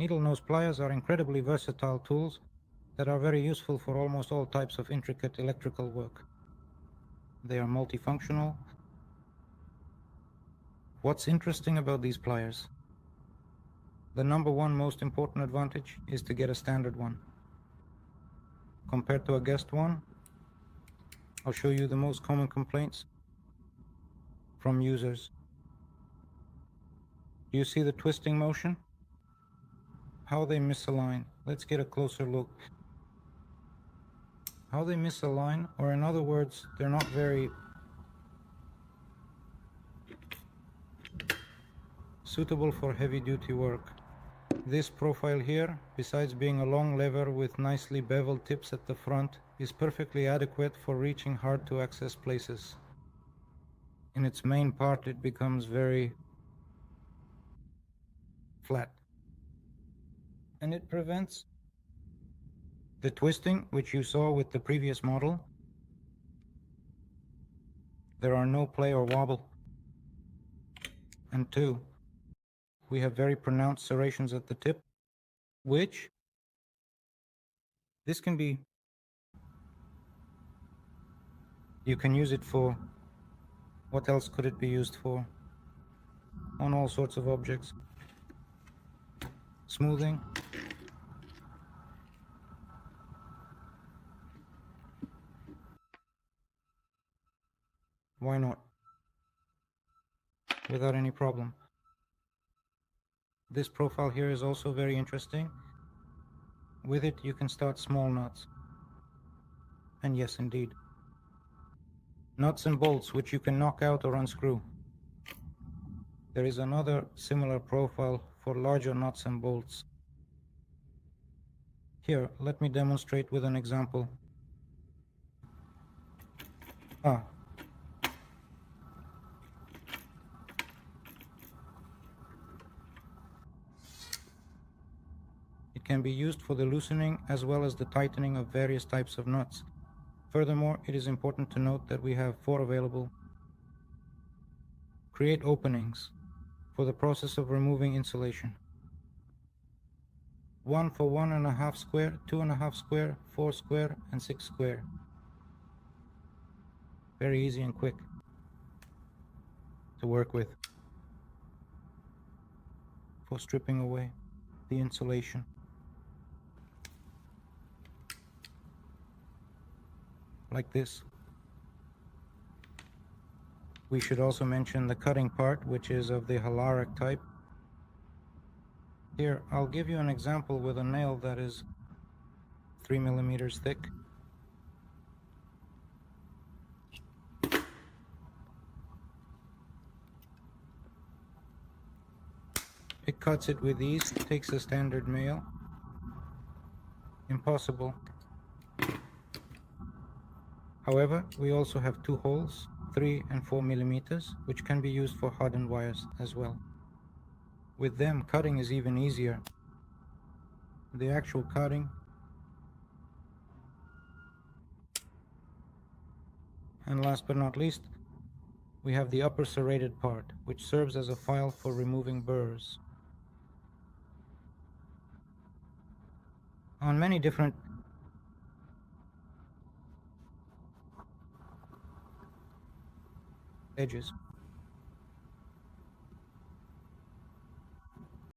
Needle nose pliers are incredibly versatile tools that are very useful for almost all types of intricate electrical work. They are multifunctional. What's interesting about these pliers? The number one most important advantage is to get a standard one. Compared to a guessed one, I'll show you the most common complaints from users. Do you see the twisting motion? How they misalign. Let's get a closer look. How they misalign, or in other words, they're not very suitable for heavy-duty work. This profile here, besides being a long lever with nicely beveled tips at the front, is perfectly adequate for reaching hard-to-access places. In its main part, it becomes very flat, and it prevents the twisting which you saw with the previous model. There are no play or wobble. And two, we have very pronounced serrations at the tip, which this can be, you can use it for, what else could it be used for? On all sorts of objects. Smoothing. Why not? Without any problem. This profile here is also very interesting. With it you can start small nuts. And yes, indeed. Nuts and bolts which you can knock out or unscrew. There is another similar profile for larger nuts and bolts. Here, let me demonstrate with an example. It can be used for the loosening as well as the tightening of various types of nuts. Furthermore, it is important to note that we have 4 available. Create openings for the process of removing insulation. 1 for 1.5 square, 2.5 square, 4 square, and 6 square. Very easy and quick to work with for stripping away the insulation. Like this. We should also mention the cutting part, which is of the halaric type. Here, I'll give you an example with a nail that is 3 millimeters thick. It cuts it with ease, takes a standard nail. Impossible. However, we also have 2 holes, 3 and 4 millimeters, which can be used for hardened wires as well. With them, cutting is even easier. The actual cutting and last but not least, we have the upper serrated part, which serves as a file for removing burrs. On many different edges.